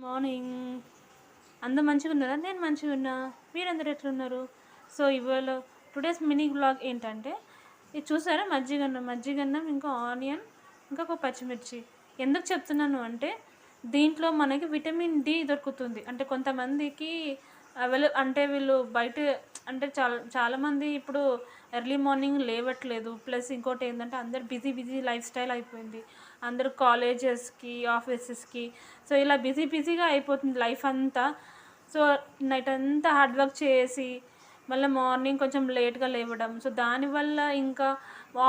Morning. అందరూ మంచిగున్నారా? నేను మంచిగున్నా. మీరందరూ ఎట్లున్నారు? సో ఇవాళ టుడేస్ మినీ వ్లాగ్ ఏంటంటే, ఇది చూసారా, మజ్జిగన్నం ఇంకా ఆనియన్ ఇంకా ఒక పచ్చిమిర్చి. ఎందుకు చెప్తున్నాను అంటే, దీంట్లో మనకి విటమిన్ డి దొరుకుతుంది. అంటే కొంతమందికి అంటే వీళ్ళు బయట అంటే చాలామంది ఇప్పుడు ఎర్లీ మార్నింగ్ లేవట్లేదు. ప్లస్ ఇంకోటి ఏంటంటే అందరు బిజీ లైఫ్ స్టైల్ అయిపోయింది. అందరూ కాలేజెస్కి, ఆఫీసెస్కి, సో ఇలా బిజీగా అయిపోతుంది లైఫ్ అంతా. సో నైట్ అంతా హార్డ్ వర్క్ చేసి మళ్ళీ మార్నింగ్ కొంచెం లేట్గా లేవడం. సో దానివల్ల ఇంకా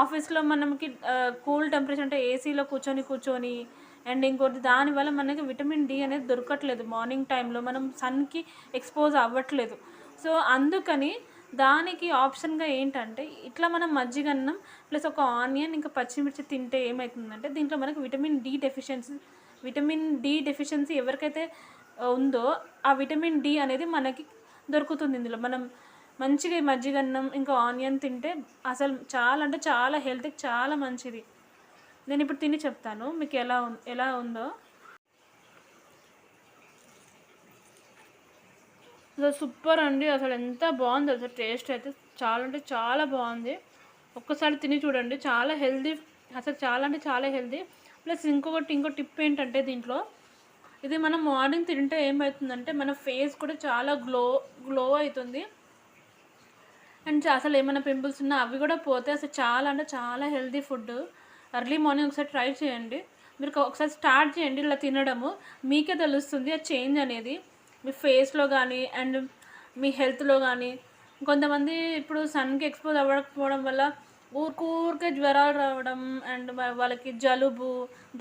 ఆఫీస్లో మనకి కూల్ టెంపరేచర్ అంటే ఏసీలో కూర్చొని అండ్ ఇంకోటి దానివల్ల మనకి విటమిన్ డి అనేది దొరకట్లేదు. మార్నింగ్ టైంలో మనం సన్కి ఎక్స్పోజ్ అవ్వట్లేదు. సో అందుకని దానికి ఆప్షన్గా ఏంటంటే, ఇట్లా మనం మజ్జిగన్నం ప్లస్ ఒక ఆనియన్ ఇంకా పచ్చిమిర్చి తింటే ఏమవుతుందంటే, దీంట్లో మనకి విటమిన్ డి డెఫిషియన్సీ ఎవరికైతే ఉందో ఆ విటమిన్ డి అనేది మనకి దొరుకుతుంది. ఇందులో మనం మంచిగా మజ్జిగన్నం ఇంకా ఆనియన్ తింటే అసలు చాలా అంటే చాలా హెల్త్కి చాలా మంచిది. నేను ఇప్పుడు తిని చెప్తాను మీకు ఎలా ఉందో. అసలు సూపర్ అండి. అసలు ఎంత బాగుంది అసలు. టేస్ట్ అయితే చాలా అంటే చాలా బాగుంది. ఒక్కసారి తిని చూడండి. చాలా హెల్దీ, అసలు చాలా అంటే చాలా హెల్దీ. ప్లస్ ఇంకో టిప్ ఏంటంటే, దీంట్లో ఇది మనం మార్నింగ్ తింటే ఏమవుతుందంటే మన ఫేస్ కూడా చాలా గ్లో అవుతుంది. అండ్ అసలు ఏమైనా పింపుల్స్ ఉన్నా అవి కూడా పోతే అసలు చాలా అంటే చాలా హెల్దీ ఫుడ్. ఎర్లీ మార్నింగ్ ఒకసారి ట్రై చేయండి. మీరు ఒకసారి స్టార్ట్ చేయండి ఇలా తినడము. మీకే తెలుస్తుంది ఆ చేంజ్ అనేది మీ ఫేస్లో కానీ అండ్ మీ హెల్త్లో కానీ. కొంతమంది ఇప్పుడు సన్కి ఎక్స్పోజ్ అవ్వకపోవడం వల్ల ఊరికే జ్వరాలు రావడం అండ్ వాళ్ళకి జలుబు,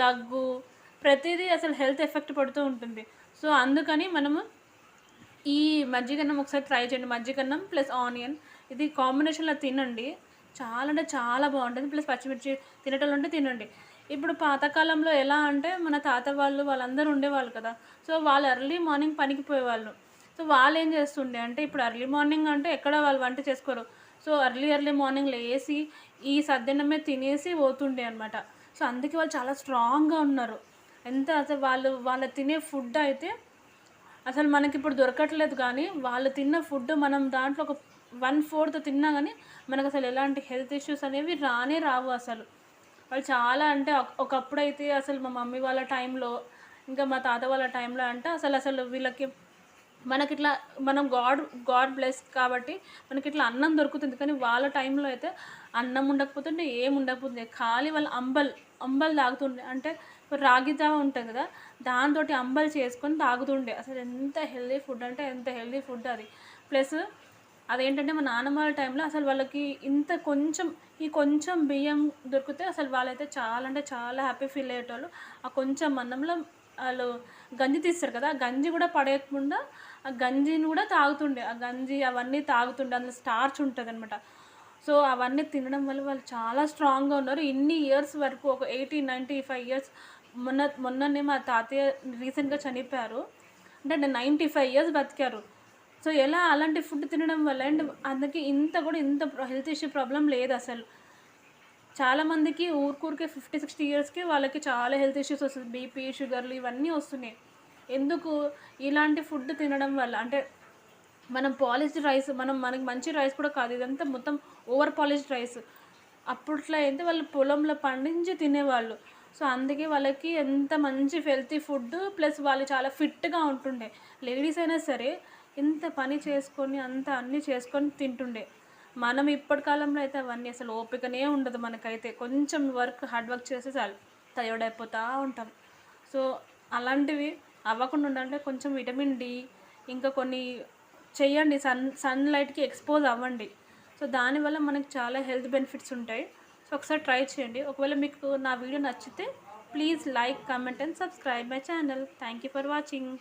దగ్గు, ప్రతిదీ అసలు హెల్త్ ఎఫెక్ట్ పడుతూ ఉంటుంది. సో అందుకని మనము ఈ మజ్జిగన్నం ఒకసారి ట్రై చేయండి. మజ్జిగన్నం ప్లస్ ఆనియన్ ఇది కాంబినేషన్లో తినండి. చాలా అంటే చాలా బాగుంటుంది. ప్లస్ పచ్చిమిర్చి తినేటోళ్ళు ఉంటే తినండి. ఇప్పుడు పాతకాలంలో ఎలా అంటే మన తాత వాళ్ళందరూ ఉండేవాళ్ళు కదా. సో వాళ్ళు ఎర్లీ మార్నింగ్ పనికి పోయేవాళ్ళు. సో వాళ్ళు ఏం చేస్తుండే అంటే, ఇప్పుడు ఎర్లీ మార్నింగ్ అంటే ఎక్కడ వాళ్ళు వంట చేసుకోరు. సో ఎర్లీ మార్నింగ్ లేసి ఈ సద్దన్నమే తినేసి పోతుండే అనమాట. సో అందుకే వాళ్ళు చాలా స్ట్రాంగ్గా ఉన్నారు. ఎంత అసలు వాళ్ళు తినే ఫుడ్ అయితే అసలు మనకి ఇప్పుడు దొరకట్లేదు. కానీ వాళ్ళు తిన్న ఫుడ్ మనం దాంట్లో ఒక 1/4 తిన్నా కానీ మనకు అసలు ఎలాంటి హెల్త్ ఇష్యూస్ అనేవి రావు అసలు. వాళ్ళు చాలా అంటే ఒకప్పుడైతే అసలు మా మమ్మీ వాళ్ళ టైంలో ఇంకా మా తాత వాళ్ళ టైంలో అంటే అసలు వీళ్ళకి మనకిట్లా మనం గాడ్ బ్లెస్ కాబట్టి మనకి ఇట్లా అన్నం దొరుకుతుంది. కానీ వాళ్ళ టైంలో అయితే అన్నం ఉండకపోతుండే, ఏం ఉండకపోతుండే. ఖాళీ వాళ్ళు అంబల్ తాగుతుండే. అంటే రాగి జావ ఉంటుంది కదా, దాంతో అంబల్ చేసుకొని తాగుతుండే. అసలు ఎంత హెల్దీ ఫుడ్ అంటే ఎంత హెల్దీ ఫుడ్ అది. ప్లస్ అదేంటంటే మా నాన్నమ్మ వాళ్ళ టైంలో అసలు వాళ్ళకి కొంచెం బియ్యం దొరికితే అసలు వాళ్ళైతే చాలా అంటే చాలా హ్యాపీ ఫీల్ అయ్యేటోళ్ళు. ఆ కొంచెం అన్నంలో వాళ్ళు గంజి తీస్తారు కదా, ఆ గంజి కూడా పడేయకుండా ఆ గంజిని కూడా తాగుతుండే. ఆ గంజి అవన్నీ తాగుతుండే. అందులో స్టార్చ్ ఉంటుంది అనమాట. సో అవన్నీ తినడం వల్ల వాళ్ళు చాలా స్ట్రాంగ్గా ఉన్నారు. ఇన్ని ఇయర్స్ వరకు ఒక 95 ఇయర్స్. మొన్ననే మా తాతయ్య రీసెంట్గా చనిపోయారు. అంటే 95 ఇయర్స్ బతికారు. సో ఎలా అలాంటి ఫుడ్ తినడం వల్ల అండ్ అందుకే ఇంత హెల్త్ ఇష్యూ ప్రాబ్లం లేదు అసలు. చాలామందికి ఊరికే 50-60 ఇయర్స్కి వాళ్ళకి చాలా హెల్త్ ఇష్యూస్ వస్తుంది. బీపీ, షుగర్లు ఇవన్నీ వస్తున్నాయి. ఎందుకు? ఇలాంటి ఫుడ్ తినడం వల్ల. అంటే మనం పాలిష్డ్ రైస్, మనకి మంచి రైస్ కూడా కాదు, ఇదంతా మొత్తం ఓవర్ పాలిష్డ్ రైస్. అప్పట్లో అయితే వాళ్ళు పొలంలో పండించి తినేవాళ్ళు. సో అందుకే వాళ్ళకి ఎంత మంచి హెల్తీ ఫుడ్, ప్లస్ వాళ్ళు చాలా ఫిట్గా ఉంటుండే. లేడీస్ అయినా సరే ఇంత పని చేసుకొని అన్నీ చేసుకొని తింటుండే. మనం ఇప్పటి కాలంలో అయితే అవన్నీ అసలు ఓపికనే ఉండదు మనకైతే. కొంచెం హార్డ్ వర్క్ చేస్తే చాలు టైర్డ్ అయిపోతూ ఉంటాం. సో అలాంటివి అవ్వకుండా ఉండాలంటే కొంచెం విటమిన్ డి ఇంకా కొన్ని చెయ్యండి. సన్లైట్కి ఎక్స్పోజ్ అవ్వండి. సో దానివల్ల మనకి చాలా హెల్త్ బెనిఫిట్స్ ఉంటాయి. సో ఒకసారి ట్రై చేయండి. ఒకవేళ మీకు నా వీడియో నచ్చితే please like, comment and subscribe my channel. Thank you for watching.